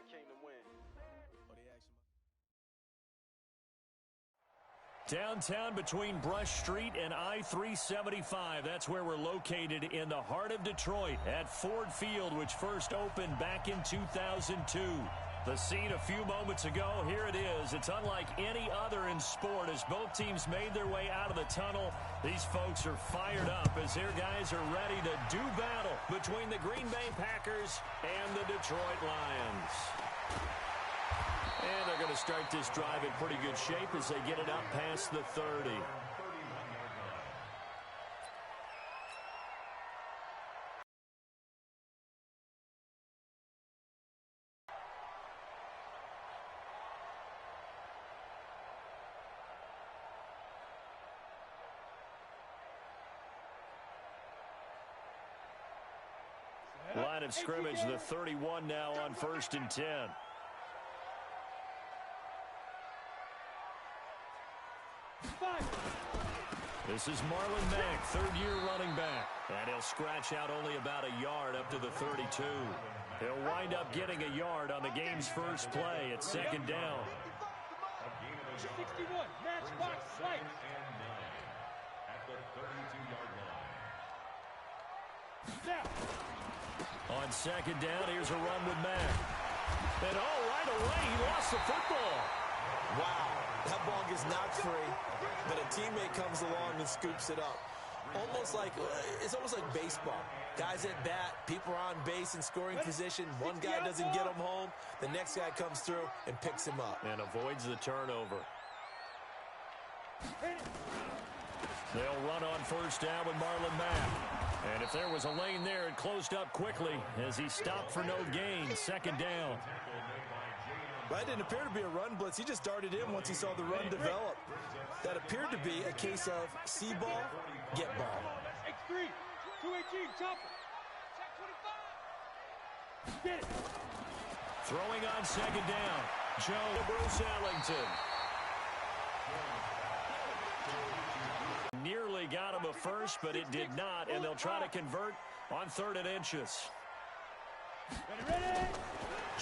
I came to win. Downtown between Brush Street and I-375. That's where we're located in the heart of Detroit at Ford Field, which first opened back in 2002. The scene a few moments ago, here it is. It's unlike any other in sport as both teams made their way out of the tunnel. These folks are fired up as their guys are ready to do battle between the Green Bay Packers and the Detroit Lions. And they're going to start this drive in pretty good shape as they get it up past the 30. Line of scrimmage, the 31 now on 1st and 10. This is Marlon Mack, third-year running back. And he'll scratch out only about a yard up to the 32. He'll wind up getting a yard on the game's first play at 2nd down. 61, matchbox right. At the 32-yard line. On 2nd down, here's a run with Mack. And right away, he lost the football. Wow, that ball gets knocked free, but a teammate comes along and scoops it up. It's almost like baseball. Guys at bat, people are on base in scoring position. One guy doesn't get him home, the next guy comes through and picks him up. And avoids the turnover. They'll run on 1st down with Marlon Mack. And if there was a lane there, it closed up quickly as he stopped for no gain. 2nd down. That didn't appear to be a run blitz. He just darted in once he saw the run develop. That appeared to be a case of see ball, get ball. X3, 218, chopper. Check 25. Get it. Throwing on 2nd down. Joe Bruce Ellington. Nearly got him a first, but it did not, and they'll try to convert on 3rd and inches. Ready.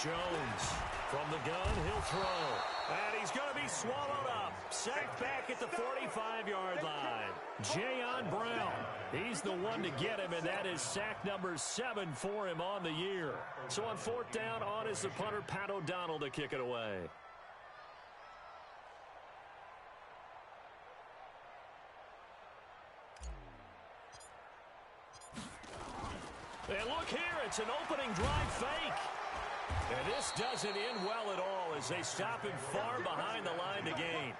Jones from the gun, he'll throw. And he's going to be swallowed up. Sacked back at the 45-yard line. Jayon Brown, he's the one to get him, and that is sack number 7 for him on the year. So on 4th down, on is the punter, Pat O'Donnell, to kick it away. And look here, it's an opening drive fake. And this doesn't end well at all as they stop him far behind the line to gain.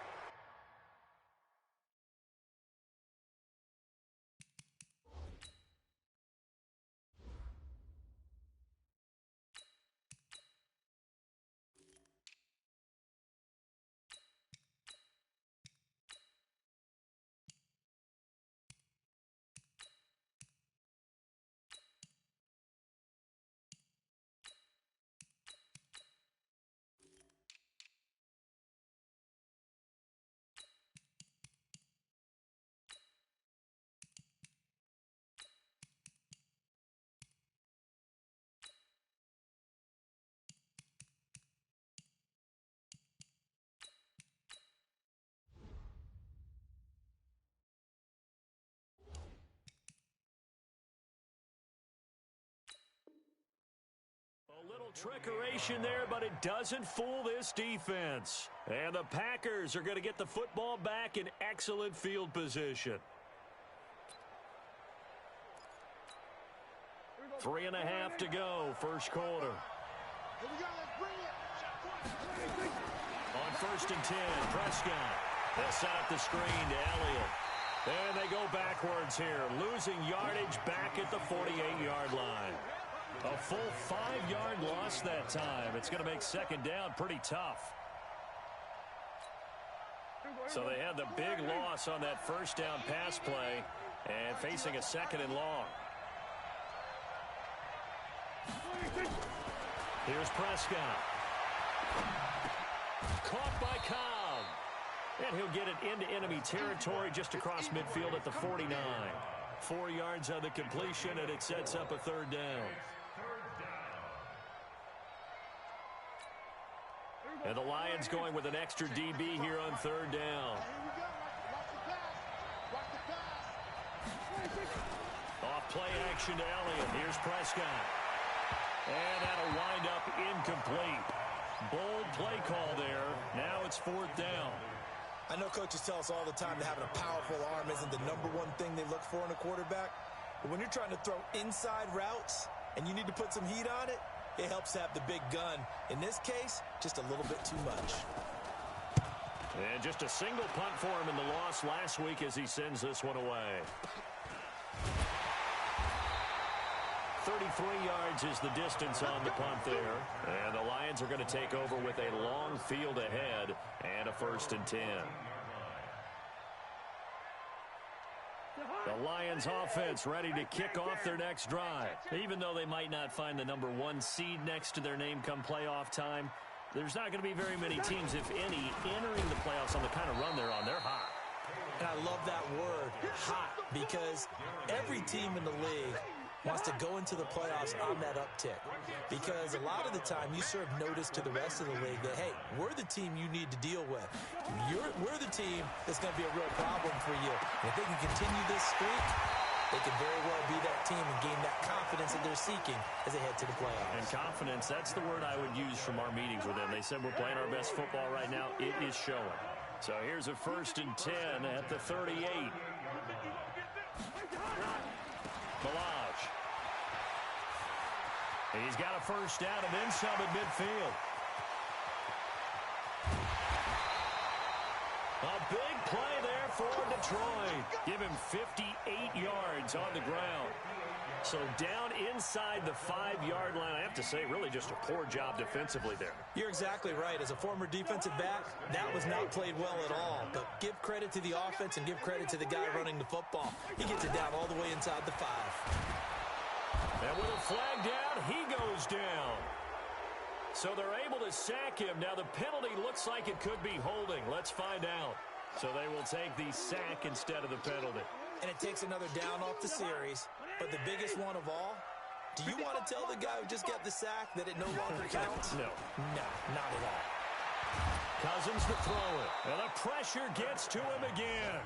Trickeration there, but it doesn't fool this defense. And the Packers are going to get the football back in excellent field position. 3.5 to go, first quarter. On 1st and 10, Prescott. They'll set up the screen to Elliott. And they go backwards here, losing yardage back at the 48-yard line. A full 5-yard loss that time. It's going to make 2nd down pretty tough. So they had the big loss on that 1st down pass play and facing a 2nd and long. Here's Prescott. Caught by Cobb. And he'll get it into enemy territory just across midfield at the 49. 4 yards on the completion, and it sets up a 3rd down. And the Lions going with an extra DB here on third down. Off play action to Elliott. Here's Prescott. And that'll wind up incomplete. Bold play call there. Now it's fourth down. I know coaches tell us all the time that having a powerful arm isn't the #1 thing they look for in a quarterback. But when you're trying to throw inside routes and you need to put some heat on it, it helps to have the big gun. In this case, just a little bit too much. And just a single punt for him in the loss last week as he sends this one away. 33 yards is the distance on the punt there. And the Lions are going to take over with a long field ahead and a 1st and 10. The Lions offense ready to kick off their next drive. Even though they might not find the #1 seed next to their name come playoff time, there's not going to be very many teams, if any, entering the playoffs on the kind of run they're on. They're hot. And I love that word, hot, because every team in the league wants to go into the playoffs on that uptick. Because a lot of the time you serve notice to the rest of the league that, hey, we're the team you need to deal with. We're the team that's going to be a real problem for you. And if they can continue this streak, they could very well be that team and gain that confidence that they're seeking as they head to the playoffs. And confidence, that's the word I would use from our meetings with them. They said we're playing our best football right now. It is showing. So here's a 1st and 10 at the 38. Balaj. He's got a 1st down and then some at midfield. A big play there for Detroit. Give him 58 yards on the ground. So down inside the 5-yard line. I have to say, really just a poor job defensively there. You're exactly right. As a former defensive back, that was not played well at all. But give credit to the offense and give credit to the guy running the football. He gets it down all the way inside the 5. And with a flag down, he goes down. So they're able to sack him. Now the penalty looks like it could be holding. Let's find out. So they will take the sack instead of the penalty. And it takes another down off the series. But the biggest one of all, do you want to tell the guy who just got the sack that it no longer counts? No. No, not at all. Cousins to throw it. And the pressure gets to him again.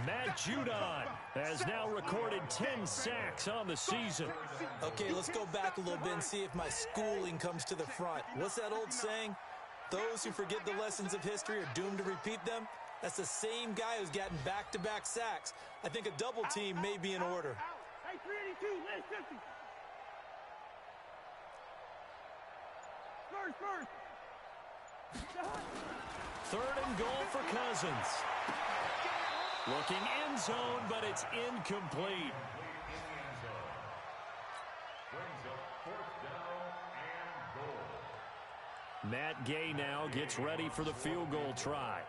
Matt Judon has now recorded 10 sacks on the season. Okay, let's go back a little bit and see if my schooling comes to the front. What's that old saying? Those who forget the lessons of history are doomed to repeat them. That's the same guy who's gotten back-to-back sacks. I think a double team may be in order. Hey, 382, last 50. First. 3rd and goal for Cousins. Looking end zone, but it's incomplete. Matt Gay now gets ready for the field goal try.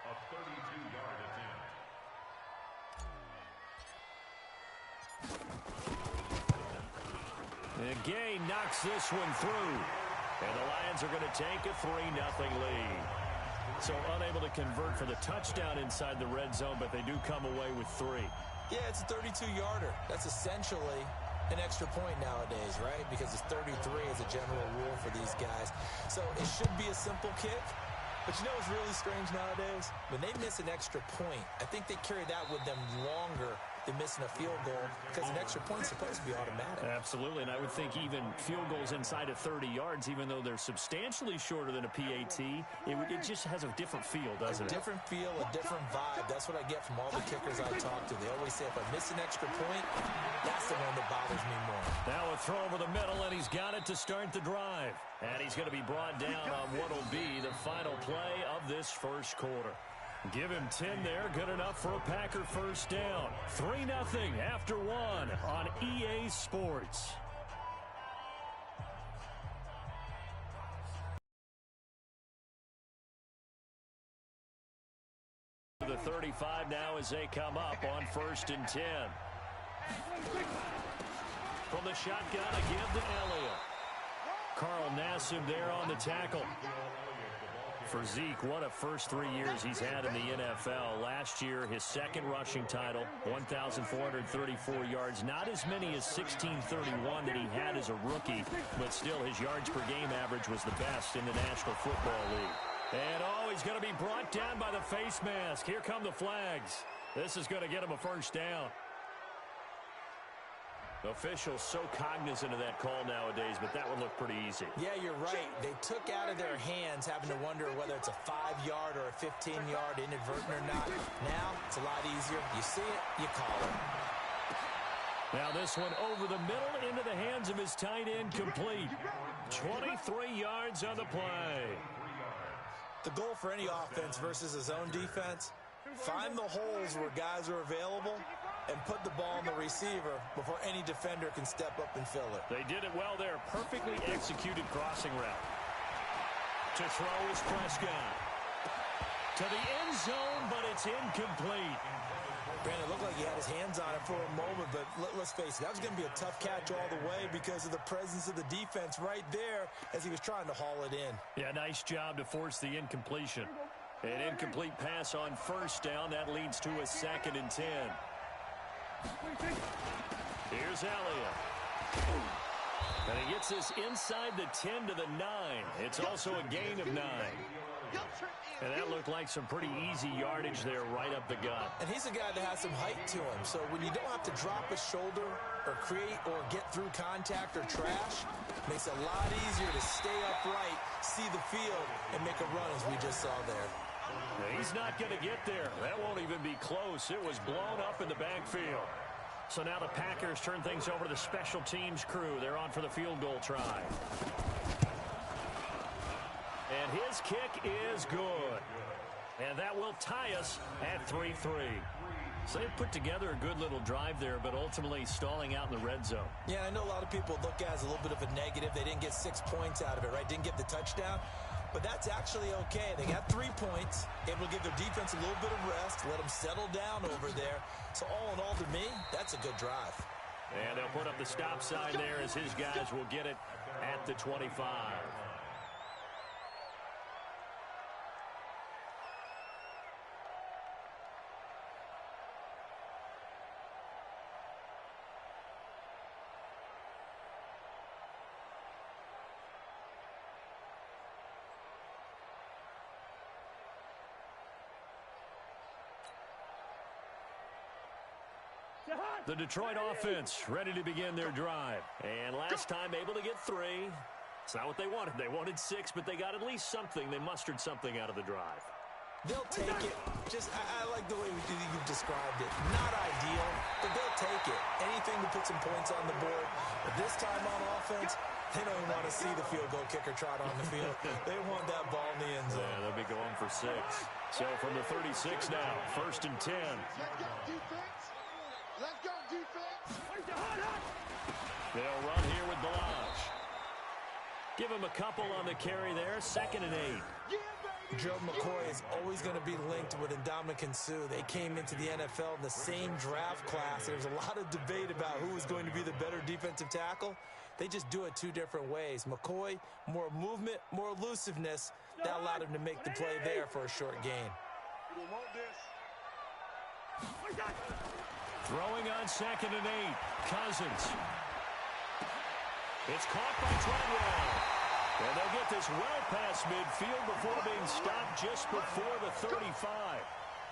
A 32-yard attempt. And Gay knocks this one through. And the Lions are going to take a 3-0 lead. So unable to convert for the touchdown inside the red zone, but they do come away with 3. Yeah, it's a 32-yarder. That's essentially an extra point nowadays, right? Because it's 33 as a general rule for these guys. So it should be a simple kick. But you know what's really strange nowadays? When they miss an extra point, I think they carry that with them longer than missing a field goal because an extra point's supposed to be automatic. Absolutely, and I would think even field goals inside of 30 yards, even though they're substantially shorter than a PAT, it just has a different feel, doesn't it? A different feel, a different vibe. That's what I get from all the kickers I talk to. They always say if I miss an extra point, that's the one that bothers me more. Now a throw over the middle, and he's got it to start the drive. And he's going to be brought down on what will be the final play of this first quarter. Give him 10 there, good enough for a Packer 1st down. 3-0 after 1 on EA Sports. The 35 now as they come up on 1st and 10. From the shotgun, a give to Elliott. Carl Nassib there on the tackle. For Zeke, what a first 3 years he's had in the NFL. Last year, his second rushing title, 1,434 yards. Not as many as 1,631 that he had as a rookie, but still his yards per game average was the best in the National Football League. And, oh, he's going to be brought down by the face mask. Here come the flags. This is going to get him a first down. Officials so cognizant of that call nowadays, but that would look pretty easy. Yeah, you're right. They took out of their hands having to wonder whether it's a 5-yard or a 15-yard inadvertent or not. Now, it's a lot easier. You see it, you call it. Now this one over the middle into the hands of his tight end, complete. 23 yards on the play. The goal for any offense versus his own defense, find the holes where guys are available and put the ball on the receiver before any defender can step up and fill it. They did it well there. Perfectly executed crossing route. To throw is Prescott. To the end zone, but it's incomplete. Brandon, it looked like he had his hands on it for a moment, but let's face it, that was going to be a tough catch all the way because of the presence of the defense right there as he was trying to haul it in. Yeah, nice job to force the incompletion. An incomplete pass on first down. That leads to a 2nd and 10. Here's Elliott. And he gets this inside the 10 to the 9. It's also a gain of 9. And that looked like some pretty easy yardage there right up the gut. And he's a guy that has some height to him. So when you don't have to drop a shoulder or create or get through contact or trash, it makes it a lot easier to stay upright, see the field, and make a run as we just saw there. He's not going to get there. That won't even be close. It was blown up in the backfield. So now the Packers turn things over to the special teams crew. They're on for the field goal try. And his kick is good. And that will tie us at 3-3. So they put together a good little drive there, but ultimately stalling out in the red zone. Yeah, I know a lot of people look at it as a little bit of a negative. They didn't get 6 points out of it, right? Didn't get the touchdown. But that's actually okay. They got 3 points, able to give their defense a little bit of rest, let them settle down over there. So all in all, to me, that's a good drive. And they'll put up the stop sign there as his guys will get it at the 25. The Detroit offense ready to begin their drive. And last time able to get 3. It's not what they wanted. They wanted 6, but they got at least something. They mustered something out of the drive. They'll take it. I like the way you've described it. Not ideal, but they'll take it. Anything to put some points on the board. But this time on offense, they don't even want to see the field goal kicker trot on the field. They want that ball in the end zone. Yeah, they'll be going for 6. So from the 36 now, 1st and 10. Let's go, defense. They'll run here with Balazs. Give him a couple on the carry there. 2nd and 8. Joe McCoy is always going to be linked with Ndamukong Suh. They came into the NFL in the same draft class. There's a lot of debate about who is going to be the better defensive tackle. They just do it 2 different ways. McCoy, more movement, more elusiveness. That allowed him to make the play there for a short gain. Throwing on 2nd and 8. Cousins. It's caught by Treadwell. And they'll get this well past midfield before being stopped just before the 35.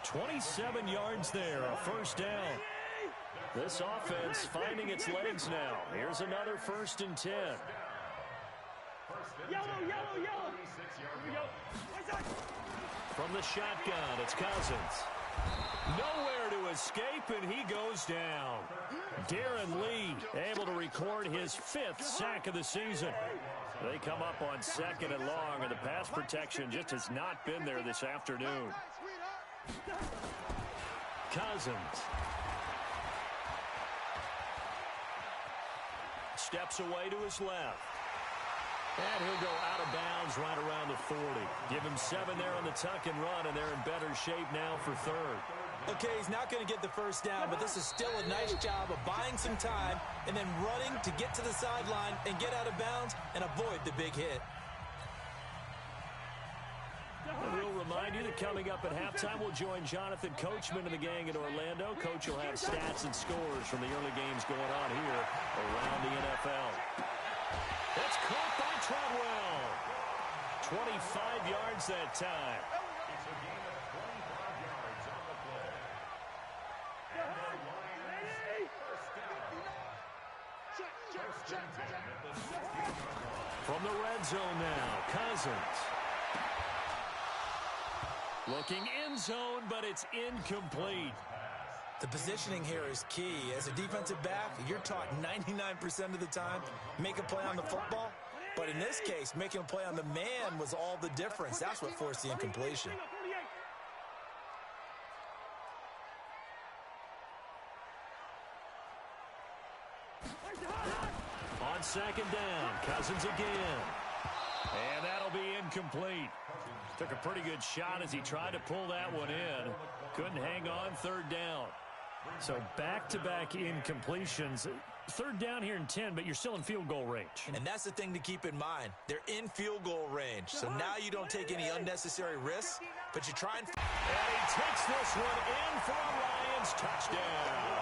27 yards there, a first down. This offense finding its legs now. Here's another 1st and 10. Yellow. From the shotgun, it's Cousins. Nowhere to escape, and he goes down. Darren Lee able to record his 5th sack of the season. They come up on 2nd and long, and the pass protection just has not been there this afternoon. Cousins. Steps away to his left. And he'll go out of bounds right around the 40. Give him 7 there on the tuck and run, and they're in better shape now for 3rd. Okay, he's not going to get the first down, but this is still a nice job of buying some time and then running to get to the sideline and get out of bounds and avoid the big hit. And we'll remind you that coming up at halftime, we'll join Jonathan Coachman and the gang in Orlando. Coach will have stats and scores from the early games going on here around the NFL. That's caught by Treadwell. 25 yards that time. It's a gain of 25 yards on the play. And the Lions first down. First and 10 at the 16-yard line. From the red zone now, Cousins. Looking end zone, but it's incomplete. The positioning here is key. As a defensive back, you're taught 99% of the time, make a play on the football. But in this case, making a play on the man was all the difference. That's what forced the incompletion. On second down, Cousins again. And that'll be incomplete. Took a pretty good shot as he tried to pull that one in. Couldn't hang on third down. So back-to-back incompletions. Third down here in 10, but you're still in field goal range. And that's the thing to keep in mind. They're in field goal range. So now you don't take any unnecessary risks, but you try and... And he takes this one in for a Lions touchdown.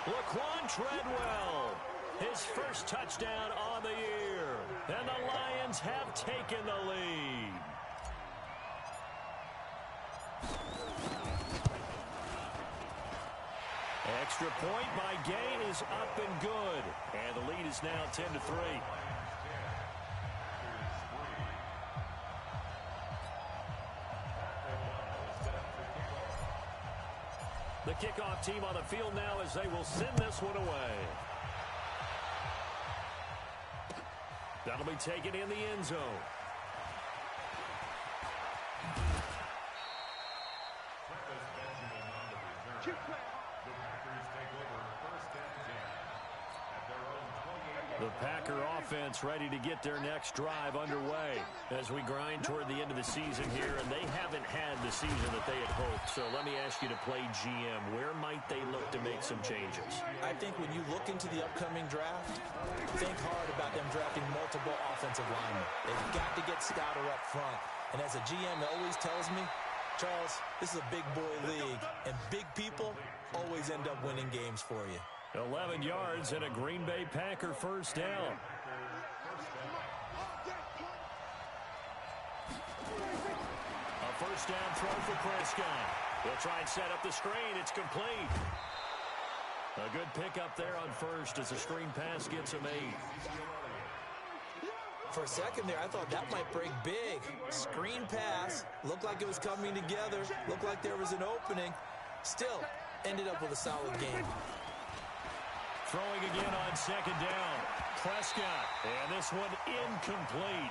Laquan Treadwell, his first touchdown on the year. And the Lions have taken the lead. Extra point by Gay is up and good. And the lead is now 10-3. The kickoff team on the field now as they will send this one away. That'll be taken in the end zone. The Packer offense ready to get their next drive underway as we grind toward the end of the season here, and they haven't had the season that they had hoped. So let me ask you to play GM. Where might they look to make some changes? I think when you look into the upcoming draft, think hard about them drafting multiple offensive linemen. They've got to get Scouter up front. And as a GM always tells me, Charles, this is a big boy league, and big people always end up winning games for you. 11 yards and a Green Bay Packer first down. A first down throw for Prescott. He'll try and set up the screen. It's complete. A good pickup there on first as the screen pass gets him 8. For a second there, I thought that might break big. Screen pass. Looked like it was coming together. Looked like there was an opening. Still, ended up with a solid game. Throwing again on second down. Prescott. And this one incomplete.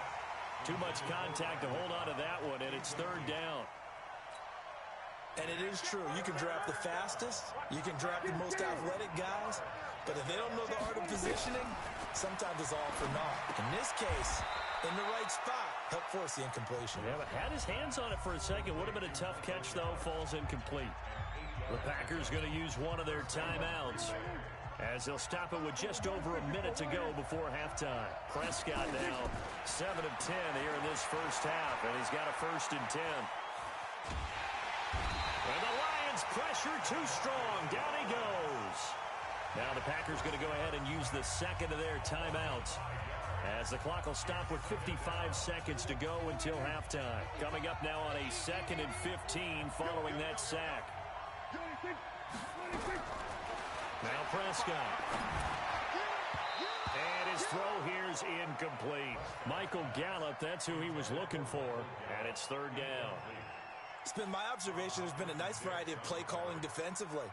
Too much contact to hold on to that one, and it's third down. And it is true. You can draft the fastest. You can draft the most athletic guys. But if they don't know the art of positioning, sometimes it's all for naught. In this case, in the right spot, help force the incompletion. Yeah, but had his hands on it for a second. Would have been a tough catch, though. Falls incomplete. The Packers going to use one of their timeouts as they'll stop it with just over a minute to go before halftime. Prescott now 7 of 10 here in this first half, and he's got a first and 10. And the Lions pressure too strong. Down he goes. Now the Packers going to go ahead and use the second of their timeouts as the clock will stop with 55 seconds to go until halftime. Coming up now on a 2nd and 15 following that sack. Now Prescott. And his throw here's incomplete. Michael Gallup, that's who he was looking for. And it's third down. It's been my observation there's been a nice variety of play calling defensively.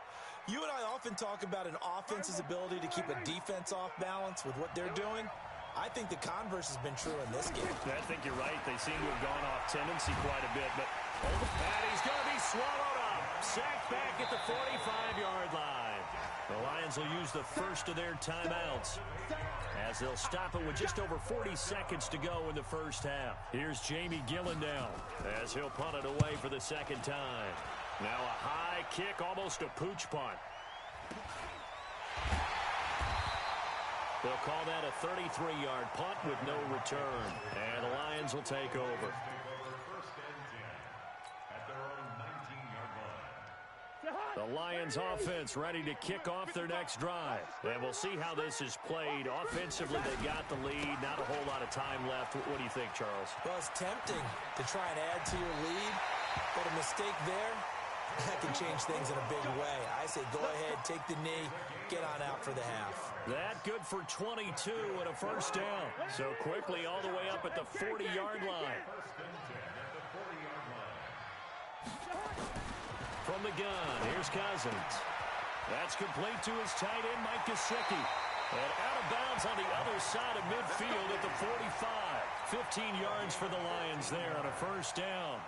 You and I often talk about an offense's ability to keep a defense off balance with what they're doing. I think the converse has been true in this game. I think you're right. They seem to have gone off tendency quite a bit. But Patty's going to be swallowed up. Sacked back at the 45-yard line. The Lions will use the first of their timeouts as they'll stop it with just over 40 seconds to go in the first half. Here's Jamie Gillen down as he'll punt it away for the second time. Now a high kick, almost a pooch punt. They'll call that a 33-yard punt with no return. And the Lions will take over. Lions offense ready to kick off their next drive. And we'll see how this is played. Offensively, they got the lead. Not a whole lot of time left. What do you think, Charles? Well, it's tempting to try and add to your lead, but a mistake there, that can change things in a big way. I say go ahead, take the knee, get on out for the half. That good for 22 and a first down. So quickly all the way up at the 40-yard line. From the gun, here's Cousins. That's complete to his tight end, Mike Gesicki. And out of bounds on the other side of midfield at the 45. 15 yards for the Lions there on a first down.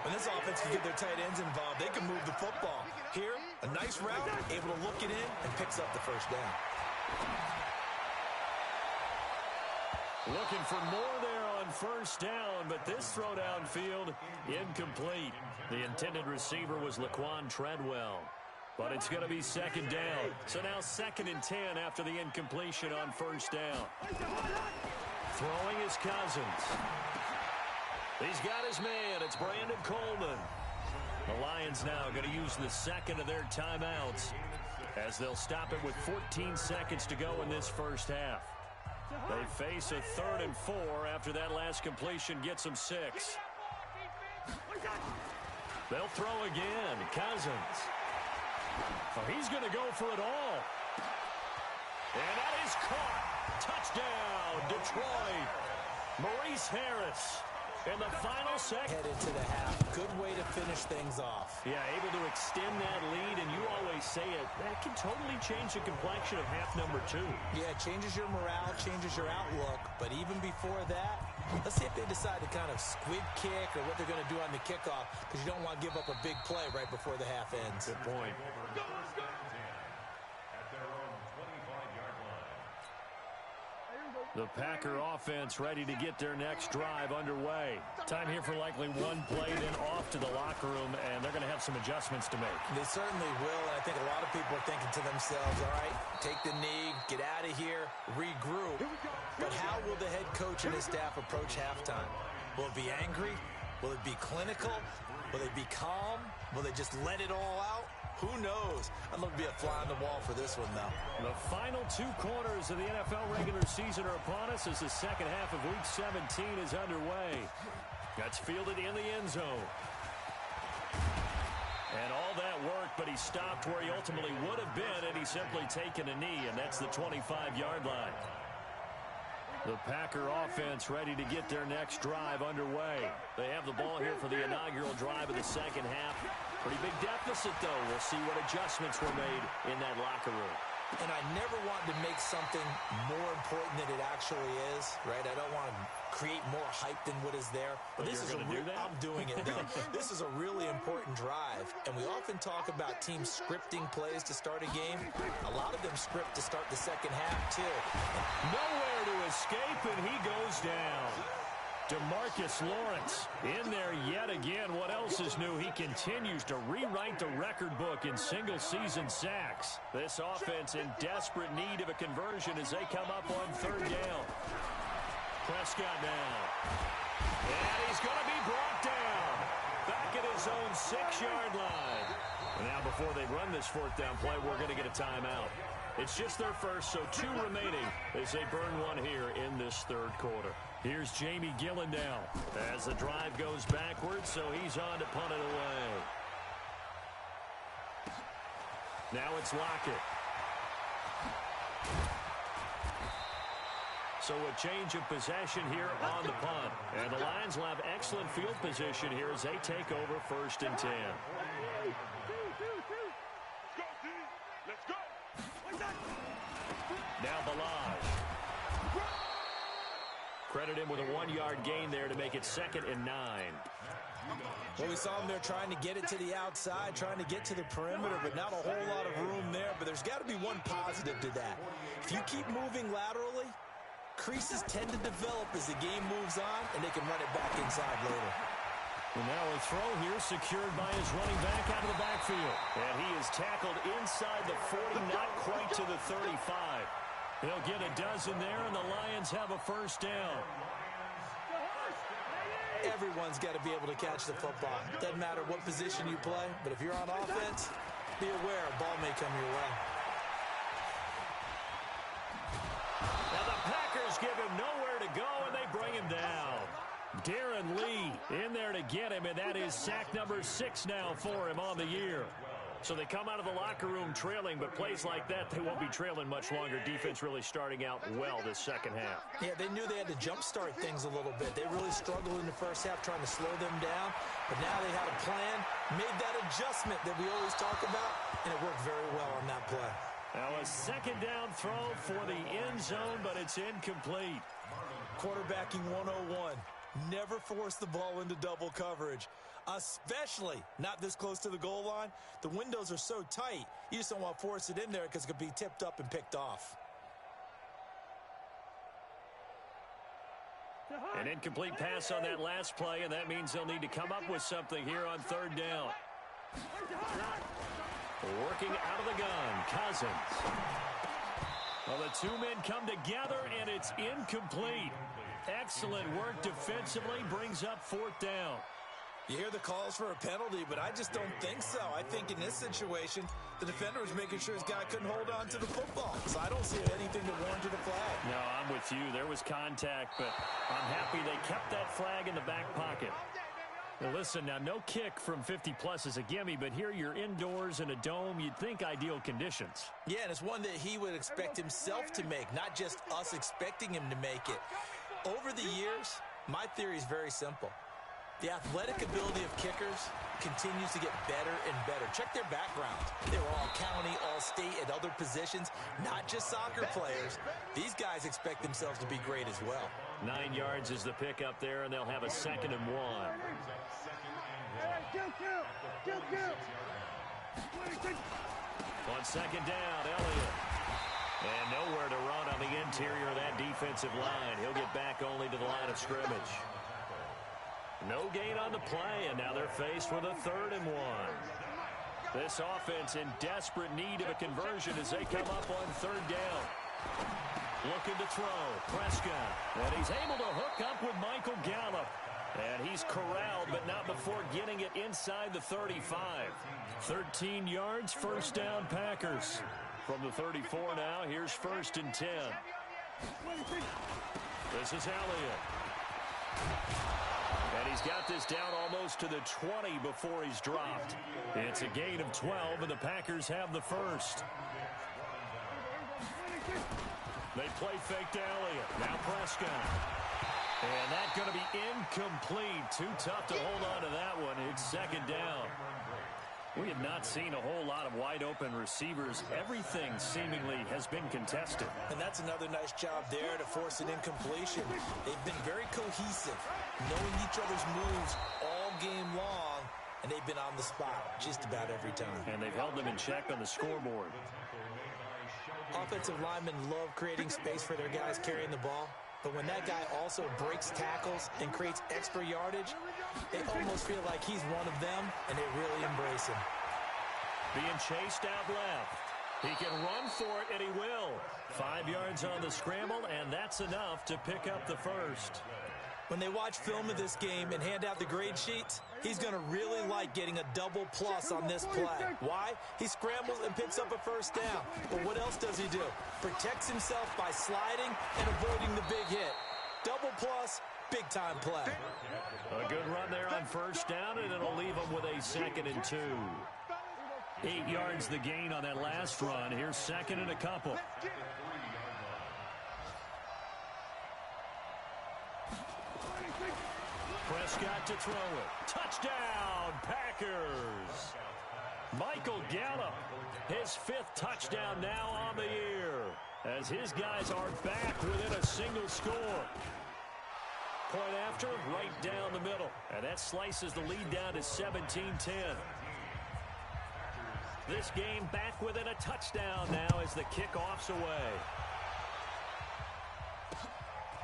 When this offense can get their tight ends involved, they can move the football. Here, a nice route, able to look it in, and picks up the first down. Looking for more there on first down, but this throw downfield, incomplete. The intended receiver was Laquan Treadwell. But it's going to be second down. So now 2nd and 10 after the incompletion on first down. Throwing is Cousins. He's got his man. It's Brandon Coleman. The Lions now going to use the second of their timeouts as they'll stop it with 14 seconds to go in this first half. They face a 3rd and 4 after that last completion gets them 6. They'll throw again. Cousins. Oh, he's going to go for it all. And that is caught. Touchdown, Detroit. Maurice Harris. In the final second. Head into the half. Good way to finish things off. Yeah, able to extend that lead, and you always say it, that can totally change the complexion of half number 2. Yeah, it changes your morale, changes your outlook. But even before that, let's see if they decide to kind of squib kick or what they're going to do on the kickoff, because you don't want to give up a big play right before the half ends. Good point. The Packer offense ready to get their next drive underway. Time here for likely one play, then off to the locker room, and they're going to have some adjustments to make. They certainly will, and I think a lot of people are thinking to themselves, all right, take the knee, get out of here, regroup. But how will the head coach and his staff approach halftime? Will it be angry? Will it be clinical? Will they be calm? Will they just let it all out? Who knows? I'd love to be a fly on the wall for this one, though. The final 2 quarters of the NFL regular season are upon us as the second half of Week 17 is underway. That's fielded in the end zone. And all that work, but he stopped where he ultimately would have been, and he's simply taken a knee, and that's the 25-yard line. The Packer offense ready to get their next drive underway. They have the ball here for the inaugural drive of the second half. Pretty big deficit, though. We'll see what adjustments were made in that locker room. And I never want to make something more important than it actually is, right? I don't want to create more hype than what is there. But this is I'm doing it, though. This is a really important drive. And we often talk about teams scripting plays to start a game. A lot of them script to start the second half, too. Nowhere to escape, and he goes down. DeMarcus Lawrence in there yet again. What else is new? He continues to rewrite the record book in single-season sacks. This offense in desperate need of a conversion as they come up on 3rd down. Prescott now. And he's going to be brought down. Back at his own 6-yard line. And now before they run this 4th down play, we're going to get a timeout. It's just their first, so 2 remaining as they burn one here in this 3rd quarter. Here's Jamie Gillen now as the drive goes backwards, so he's on to punt it away. Now it's Lockett. So a change of possession here on the punt. And the Lions will have excellent field position here as they take over 1st and 10. Now Balaj. Credit him with a 1-yard gain there to make it 2nd and 9. Well, we saw him there trying to get it to the outside, trying to get to the perimeter, but not a whole lot of room there. But there's got to be one positive to that. If you keep moving laterally, creases tend to develop as the game moves on, and they can run it back inside later. And now a throw here secured by his running back out of the backfield. And he is tackled inside the 40, not quite to the 35. He'll get a dozen there, and the Lions have a 1st down. Everyone's got to be able to catch the football. Doesn't matter what position you play, but if you're on offense, be aware a ball may come your way. Now the Packers give him nowhere to go, and they bring him down. Darren Lee in there to get him, and that is sack number 6 now for him on the year. So they come out of the locker room trailing, but plays like that, they won't be trailing much longer. Defense really starting out well this second half. Yeah, they knew they had to jumpstart things a little bit. They really struggled in the first half trying to slow them down, but now they had a plan, made that adjustment that we always talk about, and it worked very well on that play. Now a second down throw for the end zone, but it's incomplete. Quarterbacking 101. Never force the ball into double coverage, especially not this close to the goal line. The windows are so tight, you just don't want to force it in there because it could be tipped up and picked off. An incomplete pass on that last play, and that means they'll need to come up with something here on third down. Working out of the gun, Cousins. Well, the two men come together, and it's incomplete. Excellent work defensively, brings up fourth down. You hear the calls for a penalty, but I just don't think so. I think in this situation, the defender was making sure his guy couldn't hold on to the football. So I don't see anything that warranted a flag. No, I'm with you. There was contact, but I'm happy they kept that flag in the back pocket. Now listen, now no kick from 50-plus is a gimme, but here you're indoors in a dome. You'd think ideal conditions. Yeah, and it's one that he would expect himself to make, not just us expecting him to make it. Over the years, my theory is very simple. The athletic ability of kickers continues to get better and better. Check their background. They were all county, all state, at other positions, not just soccer players. These guys expect themselves to be great as well. 9 yards is the pickup there, and they'll have a 2nd and 1. On second down, Elliott. And nowhere to run on the interior of that defensive line. He'll get back only to the line of scrimmage. No gain on the play, and now they're faced with a 3rd and 1. This offense in desperate need of a conversion as they come up on 3rd down. Looking to throw. Prescott. And he's able to hook up with Michael Gallup. And he's corralled, but not before getting it inside the 35. 13 yards, first down, Packers. From the 34 now, here's 1st and 10. This is Elliott. And he's got this down almost to the 20 before he's dropped. It's a gain of 12, and the Packers have the first. They play fake to Elliott. Now Prescott. And that's going to be incomplete. Too tough to hold on to that one. It's 2nd down. We have not seen a whole lot of wide-open receivers. Everything seemingly has been contested. And that's another nice job there to force an incompletion. They've been very cohesive, knowing each other's moves all game long, and they've been on the spot just about every time. And they've held them in check on the scoreboard. Offensive linemen love creating space for their guys carrying the ball. But when that guy also breaks tackles and creates extra yardage, they almost feel like he's one of them, and they really embrace him. Being chased out left. He can run for it, and he will. 5 yards on the scramble, and that's enough to pick up the first. When they watch film of this game and hand out the grade sheets, he's going to really like getting a double plus on this play. Why? He scrambles and picks up a first down. But what else does he do? Protects himself by sliding and avoiding the big hit. Double plus, big-time play. A good run there on first down, and it'll leave him with a 2nd and 2. 8 yards the gain on that last run. Here's 2nd and a couple. Prescott to throw it. Touchdown, Packers. Michael Gallup, his 5th touchdown now on the year, as his guys are back within a single score. Point after, right down the middle. And that slices the lead down to 17-10. This game back within a touchdown now as the kickoff's away.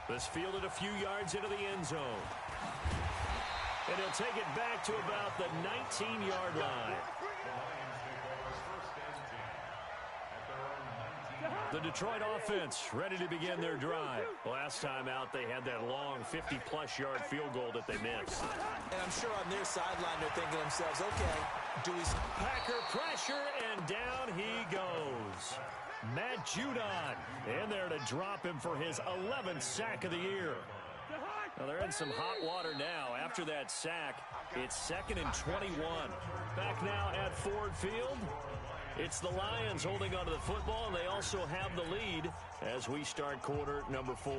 This fielded a few yards into the end zone. And he'll take it back to about the 19-yard line. The Detroit offense ready to begin their drive. Last time out, they had that long 50-plus yard field goal that they missed. And I'm sure on their sideline, they're thinking to themselves, okay, do we... Packer pressure, and down he goes. Matt Judon in there to drop him for his 11th sack of the year. Well, they're in some hot water now. After that sack, it's 2nd and 21. Back now at Ford Field. It's the Lions holding onto the football, and they also have the lead as we start quarter number 4.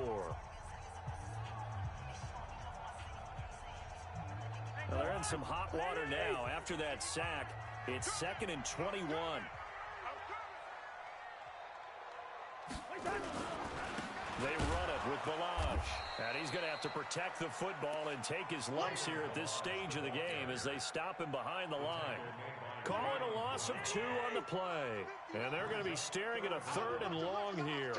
Well, they're in some hot water now. After that sack, it's 2nd and 21. They run it with Balaj. And he's going to have to protect the football and take his lumps here at this stage of the game as they stop him behind the line. Calling a loss of 2 on the play. And they're going to be staring at a 3rd and long here.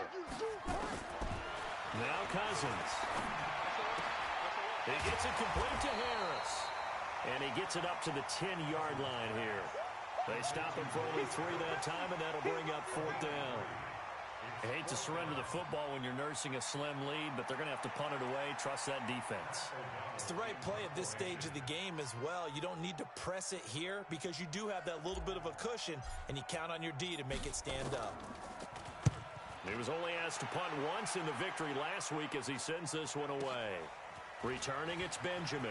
Now Cousins. He gets it complete to Harris. And he gets it up to the 10-yard line here. They stop him for only 3 that time, and that'll bring up 4th down. I hate to surrender the football when you're nursing a slim lead, but they're going to have to punt it away. Trust that defense. It's the right play at this stage of the game as well. You don't need to press it here because you do have that little bit of a cushion, and you count on your D to make it stand up. He was only asked to punt once in the victory last week as he sends this one away. Returning, it's Benjamin.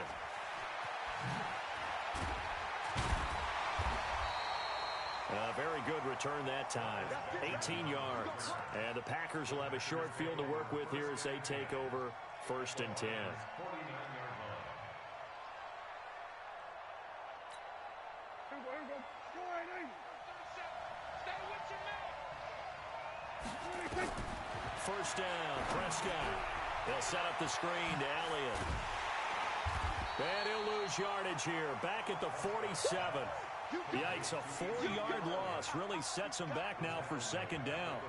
A very good return that time. 18 yards. And the Packers will have a short field to work with here as they take over 1st and 10. First down, Prescott. They'll set up the screen to Elliott. And he'll lose yardage here. Back at the 47. Yikes, a 4-yard loss really sets them back now for 2nd down.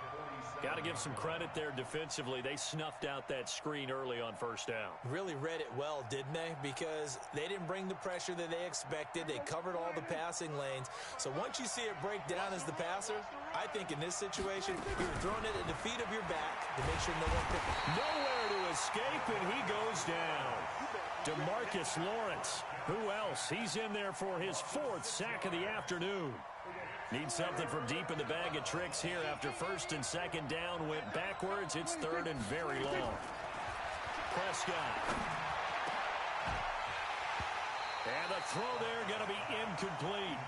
Got to give some credit there defensively. They snuffed out that screen early on 1st down. Really read it well, didn't they? Because they didn't bring the pressure that they expected. They covered all the passing lanes. So once you see it break down as the passer, I think in this situation, you're throwing it at the feet of your back to make sure no one picks it. Nowhere to escape, and he goes down. DeMarcus Lawrence. Who else? He's in there for his 4th sack of the afternoon. Needs something from deep in the bag of tricks here after 1st and 2nd down went backwards. It's 3rd and very long. Prescott. And the throw there going to be incomplete.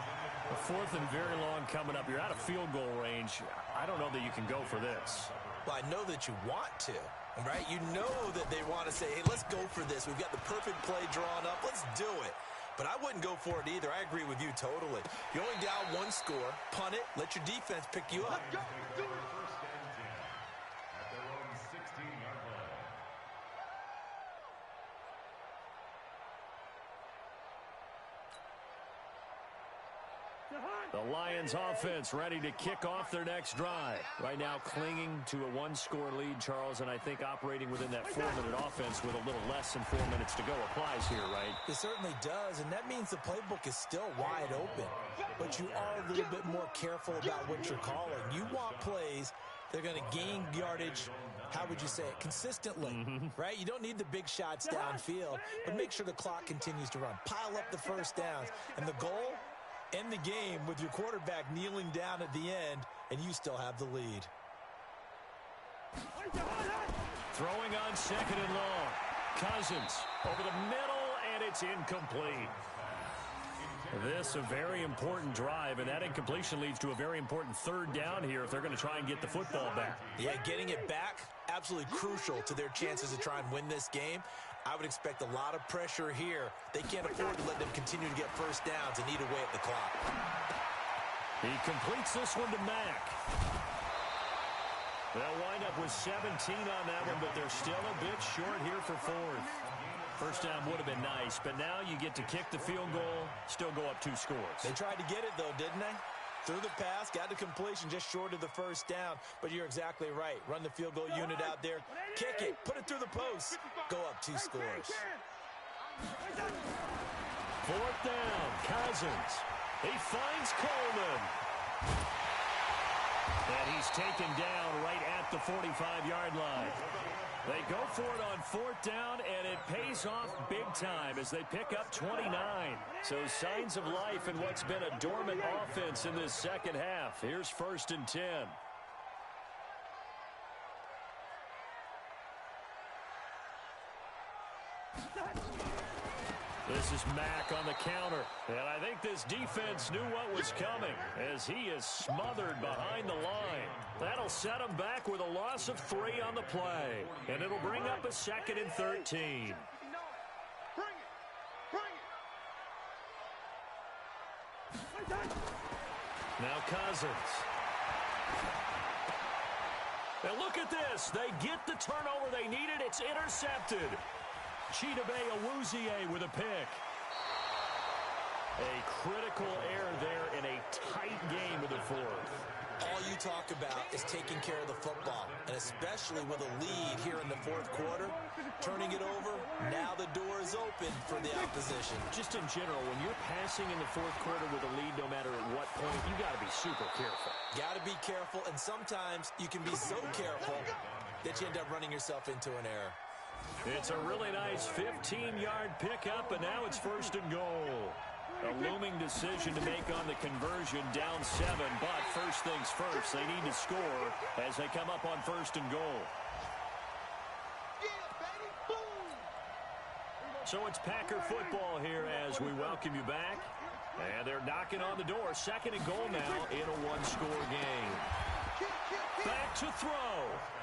A 4th and very long coming up. You're out of field goal range. I don't know that you can go for this. Well, I know that you want to. Right? You know that they want to say, hey, let's go for this. We've got the perfect play drawn up. Let's do it. But I wouldn't go for it either. I agree with you totally. You're only down 1 score. Punt it. Let your defense pick you up. The Lions offense ready to kick off their next drive. Right now clinging to a 1-score lead, Charles, and I think operating within that 4-minute offense with a little less than 4 minutes to go applies here, right? It certainly does, and that means the playbook is still wide open. But you are a little bit more careful about what you're calling. You want plays that are going to gain yardage, how would you say it, consistently, right? You don't need the big shots downfield, but make sure the clock continues to run. Pile up the first downs, and the goal, end the game with your quarterback kneeling down at the end, and you still have the lead. Throwing on 2nd and long. Cousins over the middle, and it's incomplete. This a very important drive, and that incompletion leads to a very important 3rd down here if they're going to try and get the football back. Yeah, getting it back, absolutely crucial to their chances to try and win this game. I would expect a lot of pressure here. They can't afford to let them continue to get first downs and eat away at the clock. He completes this one to Mack. They'll wind up with 17 on that one, but they're still a bit short here for 4th. First down would have been nice, but now you get to kick the field goal, still go up 2 scores. They tried to get it, though, didn't they? Through the pass, got the completion just short of the first down. But you're exactly right. Run the field goal unit out there. Kick it. Put it through the post. Go up 2 scores. 4th down. Cousins. He finds Coleman. And he's taken down right at the 45-yard line. They go for it on 4th down, and it pays off big time as they pick up 29. So signs of life in what's been a dormant offense in this second half. Here's 1st and 10. This is Mack on the counter, and I think this defense knew what was coming as he is smothered behind the line. That'll set him back with a loss of 3 on the play, and it'll bring up a 2nd and 13. Now Cousins. And look at this. They get the turnover they needed. It's intercepted. Chidobe Awuzie with a pick. A critical error there in a tight game in the 4th. All you talk about is taking care of the football, and especially with a lead here in the 4th quarter, turning it over, now the door is open for the opposition. Just in general, when you're passing in the 4th quarter with a lead, no matter at what point, you got to be super careful. Got to be careful, and sometimes you can be so careful that you end up running yourself into an error. It's a really nice 15-yard pickup, and now it's 1st and goal. A looming decision to make on the conversion, down 7, but first things first, they need to score as they come up on 1st and goal. So it's Packer football here as we welcome you back. And they're knocking on the door. 2nd and goal now in a one-score game. Back to throw.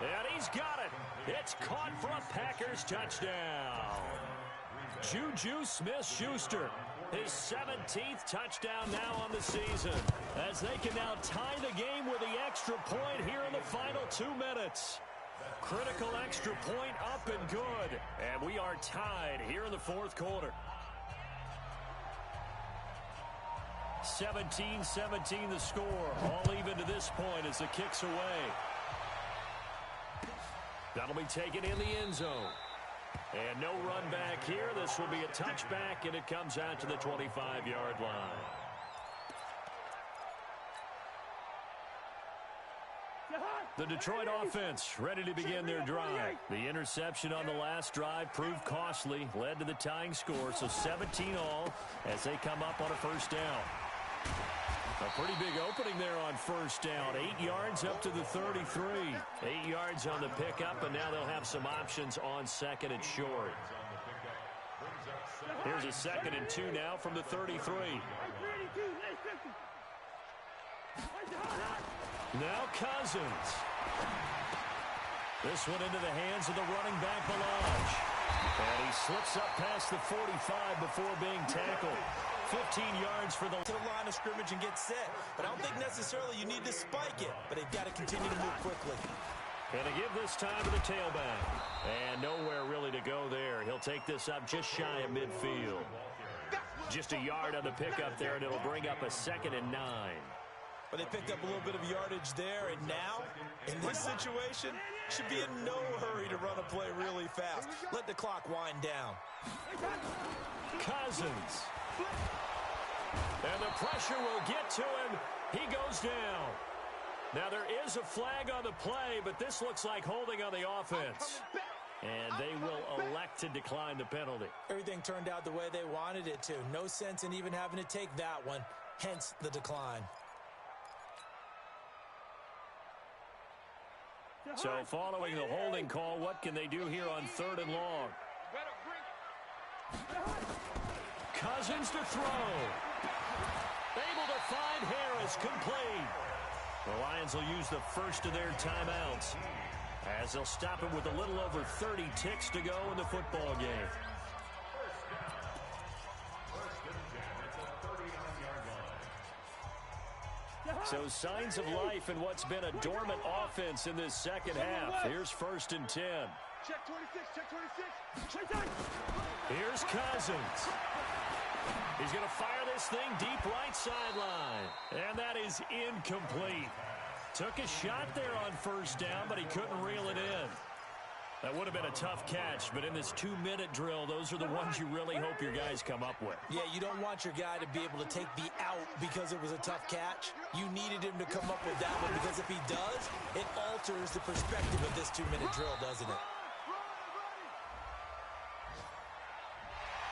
And he's got it. It's caught for a Packers touchdown. Juju Smith-Schuster. His 17th touchdown now on the season, as they can now tie the game with the extra point here in the final 2 minutes. Critical extra point up and good, and we are tied here in the 4th quarter. 17-17 the score, all even to this point as the kick's away. That'll be taken in the end zone. And no run back here. This will be a touchback, and it comes out to the 25-yard line. The Detroit offense ready to begin their drive. The interception on the last drive proved costly, led to the tying score, so 17 all as they come up on a 1st down. A pretty big opening there on 1st down. 8 yards up to the 33. 8 yards on the pickup, and now they'll have some options on 2nd and short. Here's a 2nd and 2 now from the 33. Now Cousins. This one into the hands of the running back, Balaj. And he slips up past the 45 before being tackled. 15 yards for the line of scrimmage and get set. But I don't think necessarily you need to spike it, but they've got to continue to move quickly. And to give this time to the tailback. And nowhere really to go there. He'll take this up just shy of midfield. Just a yard on the pickup there, and it'll bring up a 2nd and 9. But they picked up a little bit of yardage there, and now, in this situation, should be in no hurry to run a play really fast. Let the clock wind down. Cousins. And the pressure will get to him. He goes down. Now, there is a flag on the play, but this looks like holding on the offense. And they will elect to decline the penalty. Everything turned out the way they wanted it to. No sense in even having to take that one, hence the decline. So following the holding call, what can they do here on 3rd and long? Cousins to throw. Able to find Harris, complete. The Lions will use the first of their timeouts as they'll stop it with a little over 30 ticks to go in the football game. So signs of life in what's been a dormant offense in this second half. Here's 1st and 10. Check 26, check 26. Here's Cousins. He's going to fire this thing deep right sideline. And that is incomplete. Took a shot there on 1st down, but he couldn't reel it in. That would have been a tough catch, but in this 2-minute drill, those are the ones you really hope your guys come up with. Yeah, you don't want your guy to be able to take the out because it was a tough catch. You needed him to come up with that one because if he does, it alters the perspective of this 2-minute drill, doesn't it?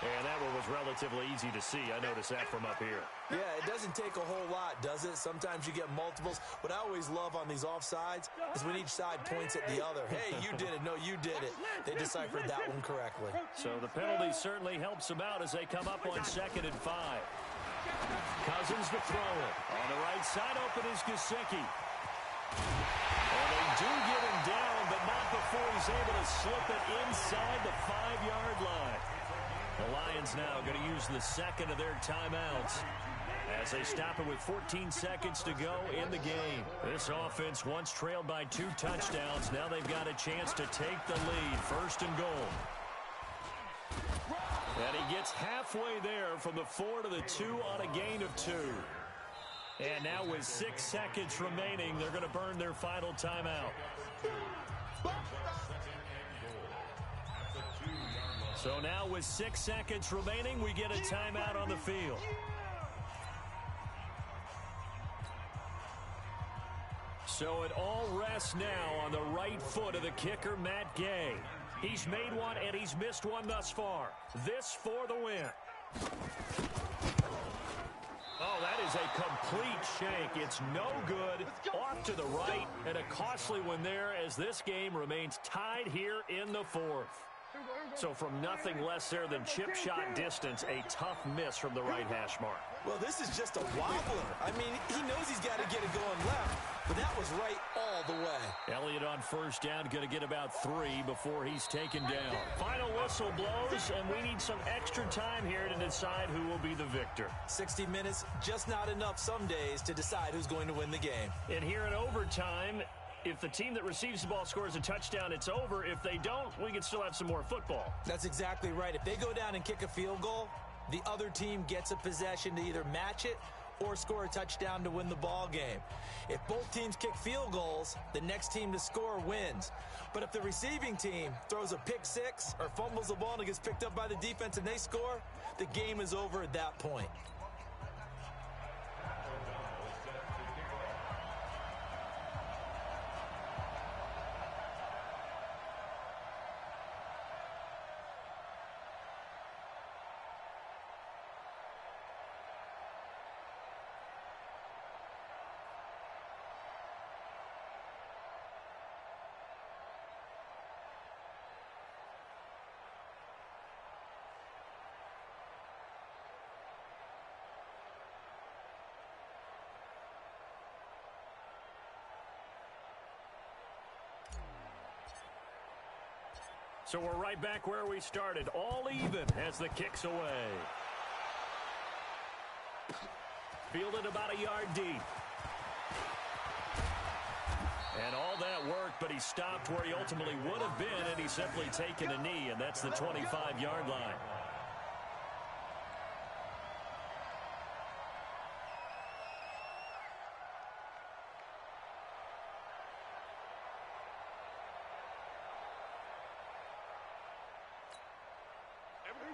And that one was relatively easy to see. I noticed that from up here. Yeah, it doesn't take a whole lot, does it? Sometimes you get multiples. What I always love on these offsides is when each side points at the other. Hey, you did it. No, you did it. They deciphered that one correctly. So the penalty certainly helps them out as they come up on 2nd and 5. Cousins to throw it. On the right side, open is Gesicki. And they do get him down, but not before he's able to slip it inside the 5-yard line. The Lions now going to use the second of their timeouts as they stop it with 14 seconds to go in the game. This offense once trailed by 2 touchdowns. Now they've got a chance to take the lead. 1st and goal. And he gets halfway there from the 4 to the 2 on a gain of 2. And now with 6 seconds remaining, they're going to burn their final timeout. So now with 6 seconds remaining, we get a timeout on the field. So it all rests now on the right foot of the kicker, Matt Gay. He's made one and he's missed one thus far. This for the win. Oh, that is a complete shank. It's no good. Off to the right, and a costly one there as this game remains tied here in the 4th. So from nothing less there than chip shot distance, a tough miss from the right hash mark. Well, this is just a wobbler. I mean, he knows he's got to get it going left, but that was right all the way. Elliott on 1st down, going to get about 3 before he's taken down. Final whistle blows, and we need some extra time here to decide who will be the victor. 60 minutes, just not enough some days to decide who's going to win the game. And here in overtime, if the team that receives the ball scores a touchdown, it's over. If they don't, we can still have some more football. That's exactly right. If they go down and kick a field goal, the other team gets a possession to either match it or score a touchdown to win the ball game. If both teams kick field goals, the next team to score wins. But if the receiving team throws a pick 6 or fumbles the ball and it gets picked up by the defense and they score, the game is over at that point. So we're right back where we started, all even as the kick's away. Fielded about a yard deep. And all that worked, but he stopped where he ultimately would have been, and he's simply taken a knee, and that's the 25-yard line.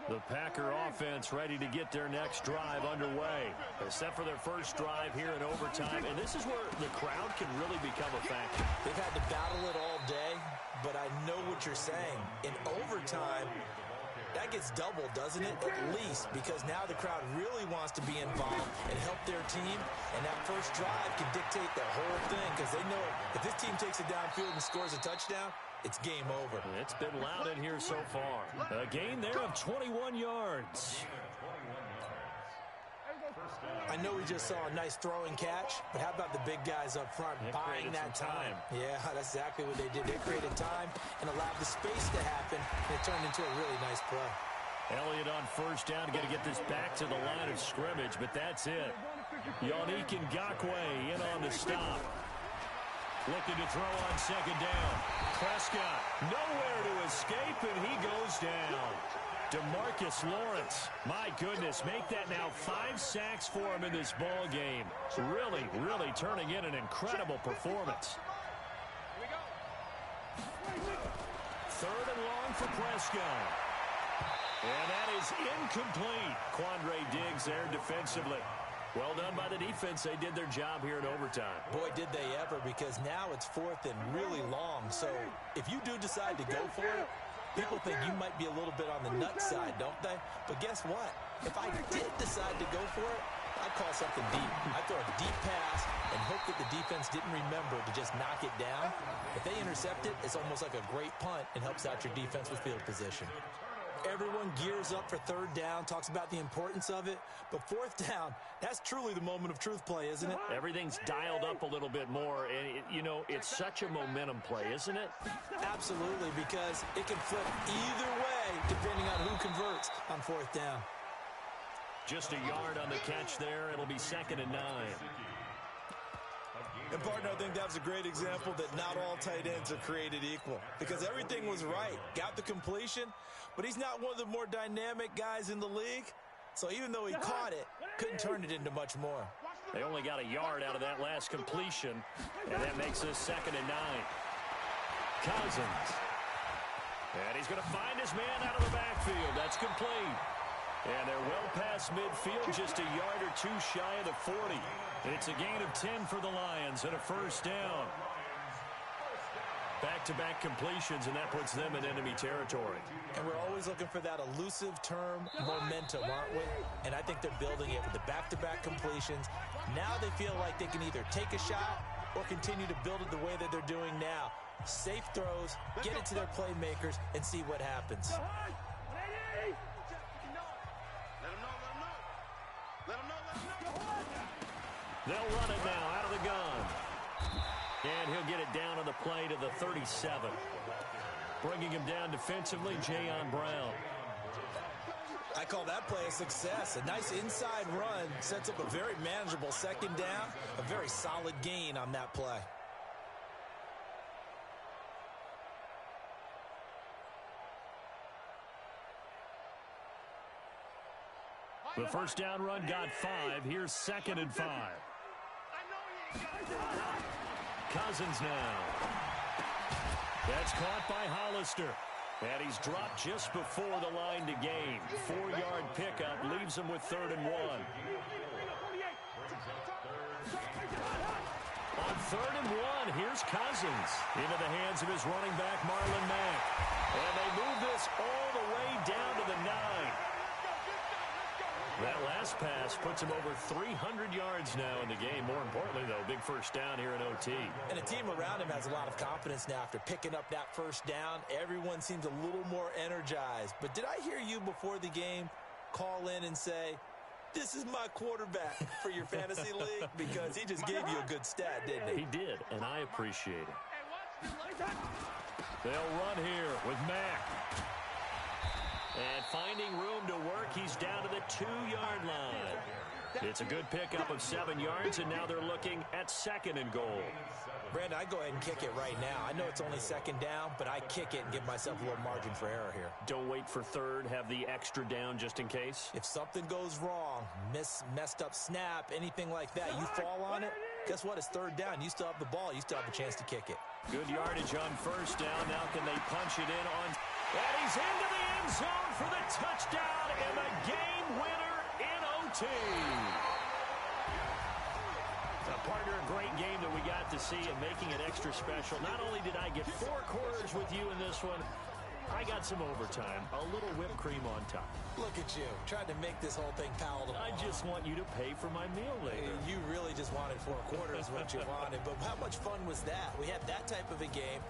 The Packer offense ready to get their next drive underway. Except for their first drive here in overtime. And this is where the crowd can really become a factor. They've had to battle it all day, but I know what you're saying. In overtime, that gets doubled, doesn't it? At least, because now the crowd really wants to be involved and help their team. And that first drive can dictate the whole thing because they know if this team takes it downfield and scores a touchdown, it's game over. It's been loud in here so far. A gain there of 21 yards. I know we just saw a nice throwing catch, but how about the big guys up front buying that time? Yeah, that's exactly what they did. They created time and allowed the space to happen, and it turned into a really nice play. Elliott on first down, going to get this back to the line of scrimmage, but that's it. Yannick Ngakoue in on the stop. Looking to throw on second down. Prescott nowhere to escape, and he goes down. DeMarcus Lawrence, my goodness, make that now 5 sacks for him in this ball game. Really, really turning in an incredible performance. Third and long for Prescott. And that is incomplete. Quandre Diggs there defensively. Well done by the defense. They did their job here in overtime. Boy, did they ever, because now it's fourth and really long. So if you do decide to go for it, people think you might be a little bit on the nut side, don't they? But guess what? If I did decide to go for it, I'd call something deep. I'd throw a deep pass and hope that the defense didn't remember to just knock it down. If they intercept it, it's almost like a great punt and helps out your defense with field position. Everyone gears up for third down, talks about the importance of it. But fourth down, that's truly the moment of truth play, isn't it? Everything's dialed up a little bit more. And, it's such a momentum play, isn't it? Absolutely, because it can flip either way depending on who converts on fourth down. Just a yard on the catch there. It'll be 2nd and 9. And, partner, I think that was a great example that not all tight ends are created equal, because everything was right. Got the completion, but he's not one of the more dynamic guys in the league. So even though he caught it, couldn't turn it into much more. They only got a yard out of that last completion, and that makes this 2nd and 9. Cousins. And he's going to find his man out of the backfield. That's complete. And they're well past midfield, just a yard or two shy of the 40. It's a gain of 10 for the Lions and a first down. Back-to-back completions, and that puts them in enemy territory. And we're always looking for that elusive term, momentum, aren't we? And I think they're building it with the back-to-back completions. Now they feel like they can either take a shot or continue to build it the way that they're doing now. Safe throws, get it to their playmakers, and see what happens. They'll run it now out of the gun. And he'll get it down on the play to the 37. Bringing him down defensively, Jayon Brown. I call that play a success. A nice inside run sets up a very manageable 2nd down. A very solid gain on that play. The first down run got 5. Here's 2nd and 5. Cousins now. That's caught by Hollister. And he's dropped just before the line to gain. 4-yard pickup leaves him with 3rd and 1. On 3rd and 1, here's Cousins into the hands of his running back, Marlon Mack. And they move this all the way down to the 9. That last pass puts him over 300 yards now in the game. More importantly, though, big first down here in OT. And the team around him has a lot of confidence now after picking up that first down. Everyone seems a little more energized. But did I hear you before the game call in and say, this is my quarterback for your fantasy league? Because he just gave you a good stat, didn't he? He did, and I appreciate it. They'll run here with Mack. And finding room to work, he's down to the 2-yard line. It's a good pickup of 7 yards, and now they're looking at 2nd and goal. Brandon, I'd go ahead and kick it right now. I know it's only 2nd down, but I kick it and give myself a little margin for error here. Don't wait for 3rd, have the extra down just in case. If something goes wrong, messed up snap, anything like that, you fall on it, guess what? It's 3rd down. You still have the ball. You still have a chance to kick it. Good yardage on first down. Now can they punch it in on... And he's into the end zone for the touchdown and the game winner in OT. Partner, a great game that we got to see and making it extra special. Not only did I get 4 quarters with you in this one, I got some overtime, a little whipped cream on top. Look at you, trying to make this whole thing palatable. I just want you to pay for my meal later. You really just wanted 4 quarters what you wanted, but how much fun was that? We had that type of a game.